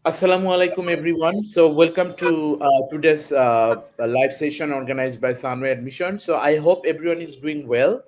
Assalamu alaikum, everyone. So, welcome to today's live session organized by Sunway Admission. So, I hope everyone is doing well.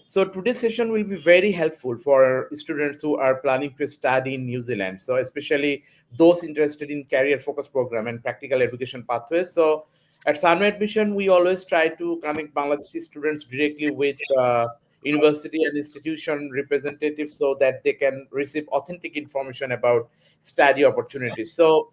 So, today's session will be very helpful for students who are planning to study in New Zealand. So, especially those interested in career focus program and practical education pathways. So, at Sunway Admission, we always try to connect Bangladeshi students directly with university and institution representatives so that they can receive authentic information about study opportunities. So,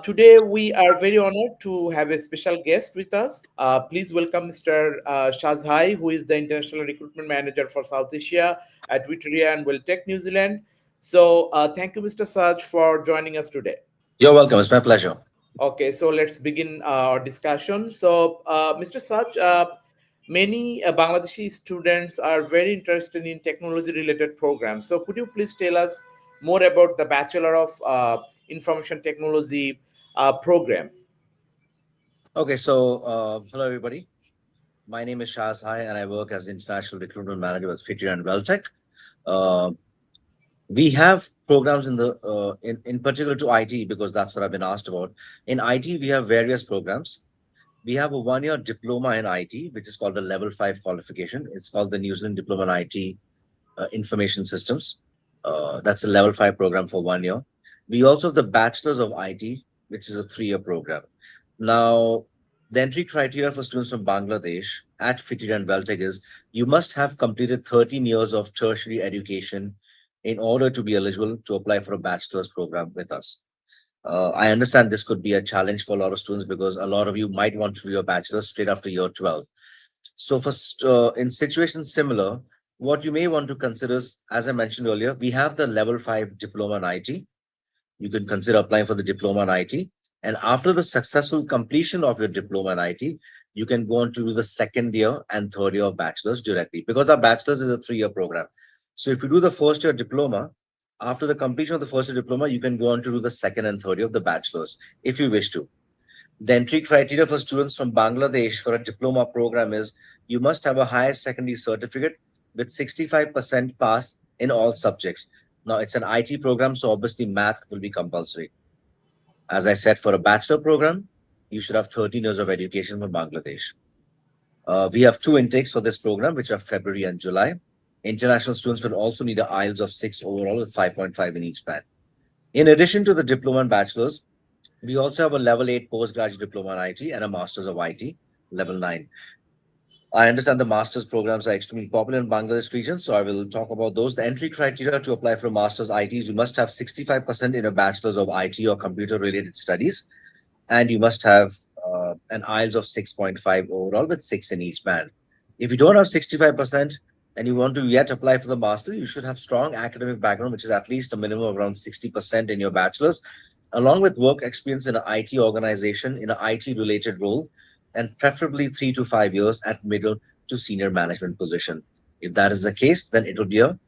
today we are very honored to have a special guest with us. Please welcome Mr. Shaaz Hai, who is the International Recruitment Manager for South Asia at Whitireia and WelTec, New Zealand. So, thank you, Mr. Saj, for joining us today. You're welcome. It's my pleasure. Okay, so let's begin our discussion. So, Mr. Saj, many Bangladeshi students are very interested in technology-related programs. So, could you please tell us more about the Bachelor of Information Technology program? Hello everybody. My name is Shaaz Hai, and I work as International Recruitment Manager with Whitireia and WelTec. Uh, we have programs in particular to IT because that's what I've been asked about. In IT, we have various programs. We have a one-year diploma in IT, which is called a Level 5 qualification. It's called the New Zealand Diploma in IT Information Systems. That's a Level 5 program for 1 year. We also have the Bachelor's of IT, which is a 3-year program. Now, the entry criteria for students from Bangladesh at Fitted and WelTec is you must have completed 13 years of tertiary education in order to be eligible to apply for a bachelor's program with us. I understand this could be a challenge for a lot of students because a lot of you might want to do your bachelor's straight after year 12. So, in situations similar, what you may want to consider is, as I mentioned earlier, we have the level 5 diploma in IT. You can consider applying for the diploma in IT. And after the successful completion of your diploma in IT, you can go on to do the second year and third year of bachelor's directly because our bachelor's is a 3-year program. So if you do the first year diploma, after the completion of the first year diploma, you can go on to do the second and third year of the bachelor's if you wish to. The entry criteria for students from Bangladesh for a diploma program is you must have a higher secondary certificate with 65% pass in all subjects. Now, it's an IT program, so obviously math will be compulsory. As I said, for a bachelor program, you should have 13 years of education from Bangladesh. We have two intakes for this program, which are February and July. International students will also need an IELTS of 6 overall with 5.5 in each band. In addition to the diploma and bachelor's, we also have a level 8 postgraduate diploma in IT and a master's of IT, level 9. I understand the master's programs are extremely popular in Bangladesh region, so I will talk about those. The entry criteria to apply for a master's IT is you must have 65% in a bachelor's of IT or computer-related studies, and you must have an IELTS of 6.5 overall with 6 in each band. If you don't have 65% and you want to yet apply for the master, you should have strong academic background, which is at least a minimum of around 60% in your bachelor's, along with work experience in an IT organization in an IT-related role, and preferably 3 to 5 years at middle to senior management position. If that is the case, then it will be a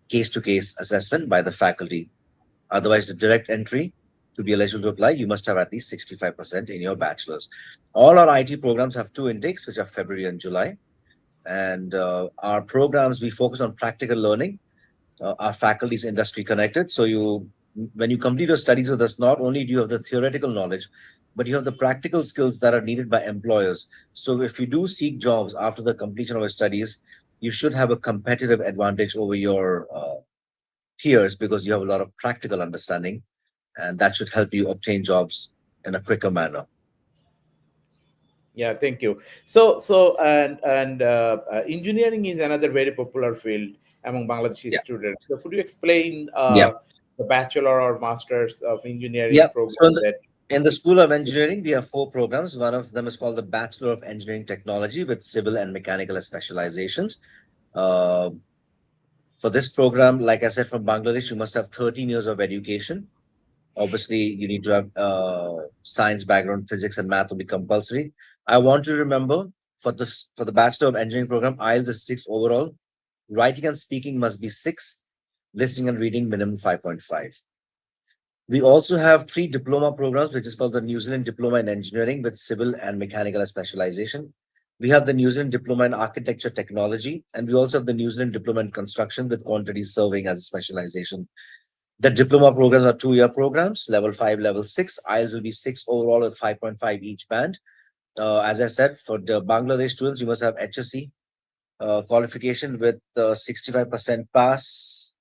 case-to-case assessment by the faculty. Otherwise, the direct entry to be eligible to apply, you must have at least 65% in your bachelor's. All our IT programs have two intakes, which are February and July. And our programs, we focus on practical learning. Our faculty is industry connected. So when you complete your studies with us, not only do you have the theoretical knowledge, but you have the practical skills that are needed by employers. So if you do seek jobs after the completion of your studies, you should have a competitive advantage over your peers because you have a lot of practical understanding, and that should help you obtain jobs in a quicker manner. Yeah, thank you. So engineering is another very popular field among Bangladeshi Yeah. students. So, could you explain Yeah. the bachelor or masters of engineering Yeah. So program that? in the School of Engineering, we have four programs. One of them is called the Bachelor of Engineering Technology with civil and mechanical specializations. Uh, for this program, like I said, from Bangladesh, you must have 13 years of education. Obviously, you need to have science background, physics and math will be compulsory. I want you to remember for the Bachelor of Engineering program, IELTS is 6 overall. Writing and speaking must be 6. Listening and reading minimum 5.5. We also have three diploma programs, which is called the New Zealand Diploma in Engineering with civil and mechanical specialization. We have the New Zealand Diploma in Architecture Technology, and we also have the New Zealand Diploma in Construction with quantity surveying as a specialization. The diploma programs are 2-year programs, level 5, level 6. IELTS will be 6 overall with 5.5 each band. As I said, for the Bangladesh students, you must have HSC qualification with 65% pass,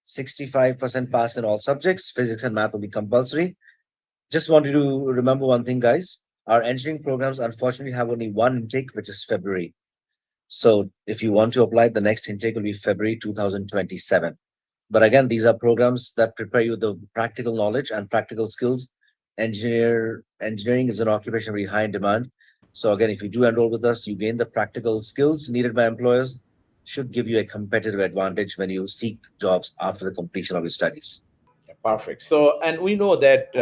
65% pass in all subjects. Physics and math will be compulsory. Just want you to remember one thing, guys. Our engineering programs unfortunately have only one intake, which is February. So if you want to apply, the next intake will be February 2027. But again, these are programs that prepare you the practical knowledge and practical skills. Engineering is an occupation very high in demand. So again, if you do enroll with us, you gain the practical skills needed by employers, should give you a competitive advantage when you seek jobs after the completion of your studies. Perfect. So, and we know that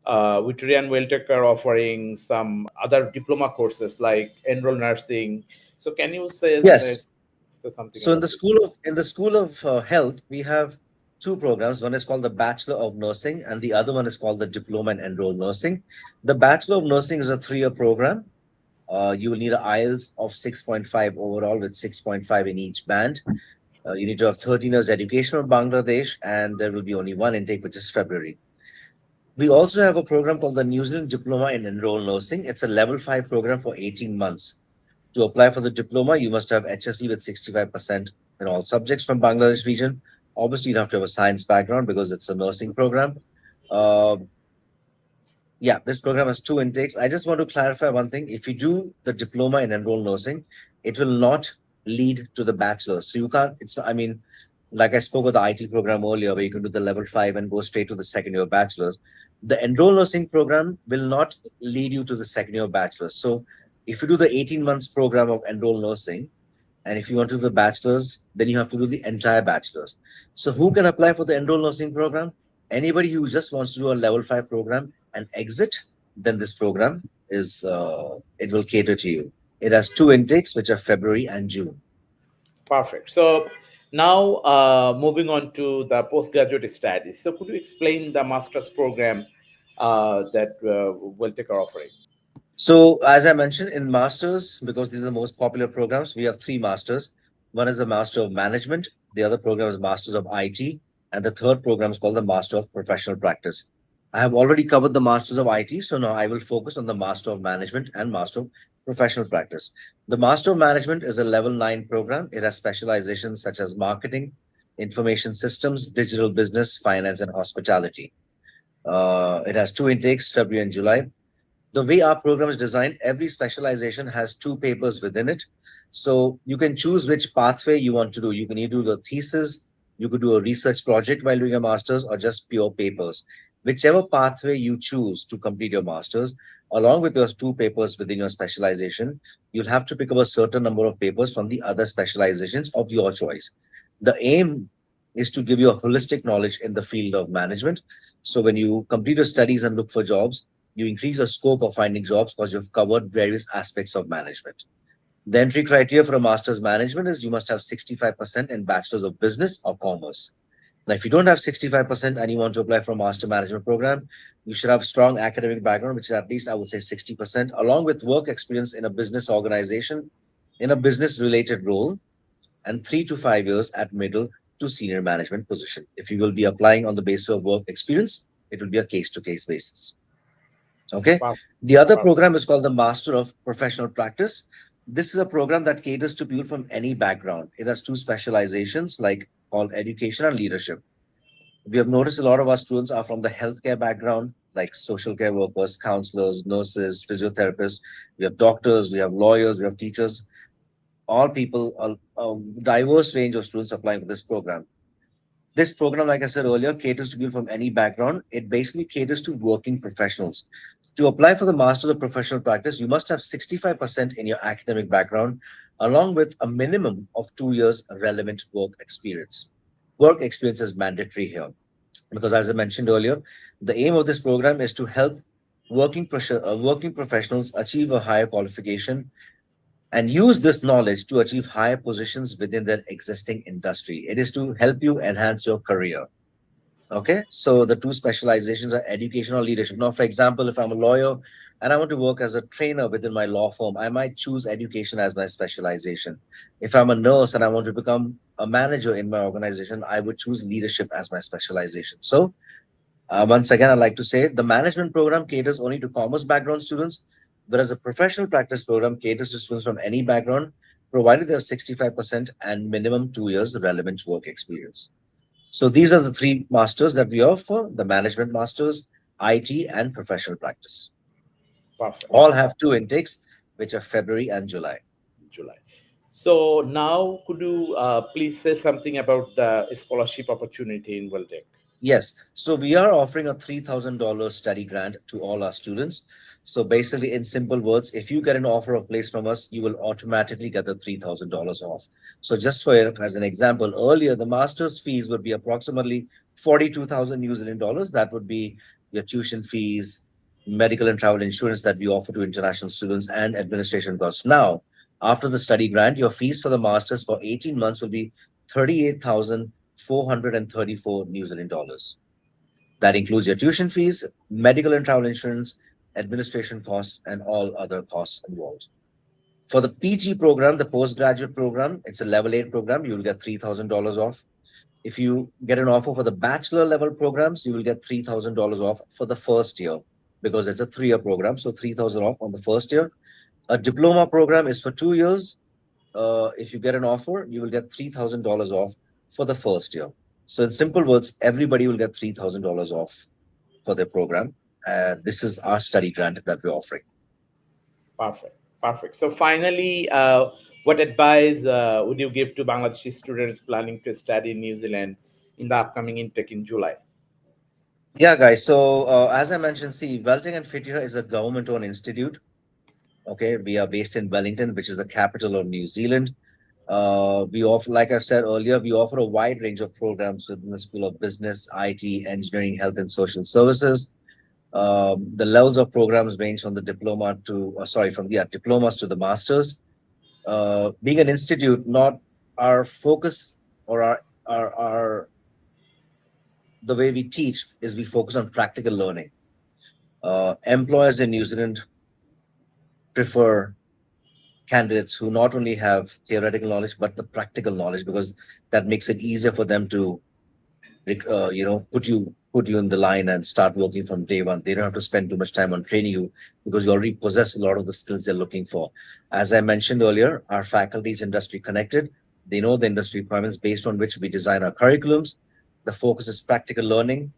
Whitireia and WelTec are offering some other diploma courses like enroll nursing. So, can you Yes. say something So in about the this? school of health, we have two programs. One is called the Bachelor of Nursing, and the other one is called the Diploma in Enrolled Nursing. The Bachelor of Nursing is a 3-year program. You will need an IELTS of 6.5 overall with 6.5 in each band. You need to have 13 years education from Bangladesh, and there will be only one intake, which is February. We also have a program called the New Zealand Diploma in Enrolled Nursing. It's a level 5 program for 18 months. To apply for the diploma, you must have HSC with 65% in all subjects from Bangladesh region. Obviously, you have to have a science background because it's a nursing program. Uh, yeah, this program has 2 intakes. I just want to clarify one thing. If you do the diploma in enrolled nursing, it will not lead to the bachelor's. So you can't, I mean, like I spoke with the IT program earlier, where you can do the level 5 and go straight to the second year bachelor's. The enrolled nursing program will not lead you to the second year bachelor's. So if you do the 18 months program of enrolled nursing, and if you want to do the bachelor's, then you have to do the entire bachelor's. So who can apply for the enrolled nursing program? Anybody who just wants to do a level 5 program and exit, then this program is it will cater to you. It has 2 intakes, which are February and June. Perfect. So, now moving on to the postgraduate studies. So, could you explain the master's program that WelTec are offering? So as I mentioned, in masters, because these are the most popular programs, we have 3 masters. One is the Master of Management, the other program is Masters of IT, and the third program is called the Master of Professional Practice. I have already covered the Masters of IT, so now I will focus on the Master of Management and Master of Professional Practice. The Master of Management is a level 9 program. It has specializations such as marketing, information systems, digital business, finance, and hospitality. It has 2 intakes, February and July. The way our program is designed, every specialization has 2 papers within it. So you can choose which pathway you want to do. You can either do the thesis, you could do a research project while doing a master's, or just pure papers. Whichever pathway you choose to complete your master's, along with those 2 papers within your specialization, you'll have to pick up a certain number of papers from the other specializations of your choice. The aim is to give you a holistic knowledge in the field of management. So when you complete your studies and look for jobs, you increase your scope of finding jobs because you've covered various aspects of management. The entry criteria for a master's management is you must have 65% in bachelor's of business or commerce. Now, if you don't have 65% and you want to apply for a master management program, you should have strong academic background, which is at least, I would say, 60%, along with work experience in a business organization, in a business related role, and 3 to 5 years at middle to senior management position. If you will be applying on the basis of work experience, it will be a case to case basis. Okay. Perfect. The other Perfect. program is called the Master of Professional Practice. This is a program that caters to people from any background. It has 2 specializations like called education and leadership. We have noticed a lot of our students are from the healthcare background, like social care workers, counselors, nurses, physiotherapists. We have doctors, we have lawyers, we have teachers, all people, a diverse range of students applying for this program. This program, like I said earlier, caters to people from any background. It basically caters to working professionals. To apply for the Master of Professional Practice, you must have 65% in your academic background, along with a minimum of 2 years relevant work experience. Work experience is mandatory here because, as I mentioned earlier, the aim of this program is to help working professionals achieve a higher qualification and use this knowledge to achieve higher positions within their existing industry. It is to help you enhance your career. Okay, so the two specializations are education or leadership. Now, for example, if I'm a lawyer and I want to work as a trainer within my law firm, I might choose education as my specialization. If I'm a nurse and I want to become a manager in my organization, I would choose leadership as my specialization. So, once again, I'd like to say the management program caters only to commerce background students, whereas the professional practice program caters to students from any background, provided they have 65% and minimum 2 years relevant work experience. So these are the three masters that we offer: the management masters, IT, and professional practice. Perfect. All have two intakes, which are February and July. July. So now, could you please say something about the scholarship opportunity in WelTec? Yes. So we are offering a $3,000 study grant to all our students. So basically, in simple words, if you get an offer of place from us, you will automatically get the $3,000 off. So just for as an example, earlier the master's fees would be approximately 42,000 New Zealand dollars. That would be your tuition fees, medical and travel insurance that we offer to international students, and administration costs. Now, after the study grant, your fees for the master's for 18 months will be 38,434 New Zealand dollars. That includes your tuition fees, medical and travel insurance, administration costs, and all other costs involved. For the PG program, the postgraduate program, it's a level 8 program, you will get $3,000 off. If you get an offer for the bachelor level programs, you will get $3,000 off for the first year because it's a 3 year program. So 3,000 off on the first year. A diploma program is for 2 years. If you get an offer, you will get $3,000 off for the first year. So, in simple words, everybody will get $3,000 off for their program. This is our study grant that we're offering. Perfect. Perfect. So finally, what advice would you give to Bangladeshi students planning to study in New Zealand in the upcoming intake in July? Yeah, guys. So, as I mentioned, see, Welting and Fitira is a government owned institute. Okay. We are based in Wellington, which is the capital of New Zealand. We offer, like I've said earlier, we offer a wide range of programs within the School of Business, IT, Engineering, Health, and Social Services. The levels of programs range from the diploma to, from the diplomas to the masters. Being an institute, not our focus or our the way we teach is we focus on practical learning. Employers in New Zealand prefer candidates who not only have theoretical knowledge but the practical knowledge because that makes it easier for them to put you in the line and start working from day one. They don't have to spend too much time on training you because you already possess a lot of the skills they're looking for. As I mentioned earlier, our faculty is industry connected. They know the industry requirements based on which we design our curriculums. The focus is practical learning.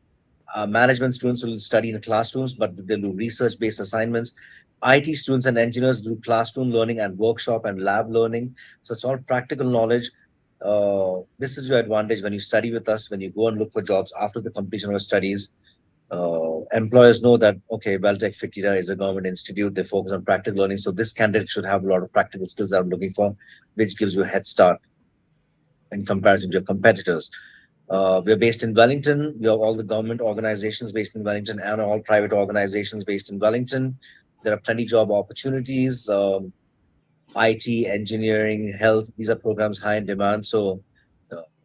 Management students will study in classrooms, but they'll do research-based assignments. IT students and engineers do classroom learning and workshop and lab learning. So it's all practical knowledge. This is your advantage when you study with us, when you go and look for jobs after the completion of your studies. Employers know that, okay, WellTech Fitira is a government institute. They focus on practical learning. So this candidate should have a lot of practical skills that I'm looking for, which gives you a head start in comparison to your competitors. We're based in Wellington. We have all the government organizations based in Wellington and all private organizations based in Wellington. There are plenty job opportunities. IT, engineering, health, these are programs high in demand. So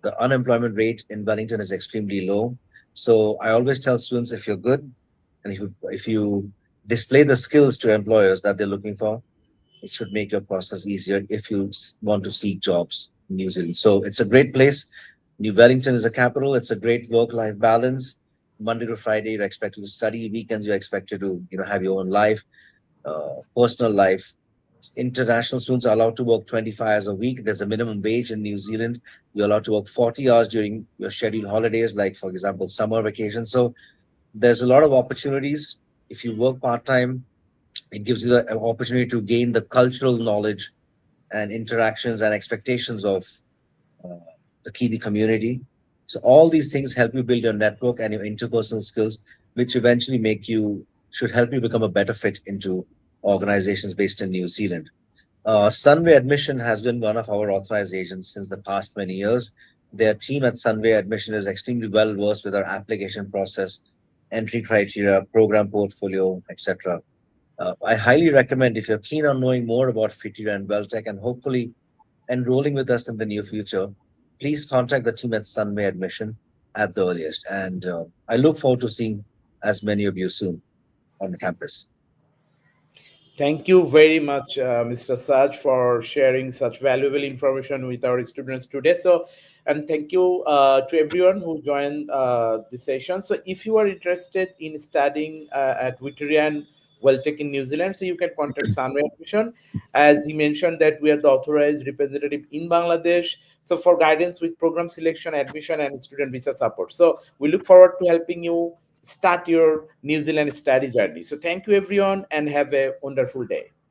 the unemployment rate in Wellington is extremely low. So I always tell students if you're good and if you display the skills to employers that they're looking for, it should make your process easier if you want to seek jobs in New Zealand. So it's a great place. New Wellington is a capital. It's a great work-life balance. Monday to Friday, you're expected to study. Weekends, you're expected to have your own life, personal life. International students are allowed to work 25 hours a week. There's a minimum wage in New Zealand. You're allowed to work 40 hours during your scheduled holidays, like, for example, summer vacation. So there's a lot of opportunities. If you work part time, it gives you the opportunity to gain the cultural knowledge and interactions and expectations of uh, the Kiwi community. So all these things help you build your network and your interpersonal skills, which eventually should help you become a better fit into organizations based in New Zealand. Sunway Admission has been one of our authorized agents since the past many years. Their team at Sunway Admission is extremely well versed with our application process, entry criteria, program portfolio, etc. I highly recommend if you're keen on knowing more about Fitira and WellTech and hopefully enrolling with us in the near future, please contact the team at Sunway Admission. at the earliest. And I look forward to seeing as many of you soon on the campus. Thank you very much, Mr. Saj, for sharing such valuable information with our students today. So, and thank you to everyone who joined the session. So, if you are interested in studying at Whitireia and WelTec in New Zealand, so you can contact Sunway Admission. As he mentioned that we are the authorized representative in Bangladesh. So, for guidance with program selection, admission, and student visa support. So, we look forward to helping you start your New Zealand study journey. So thank you everyone and have a wonderful day.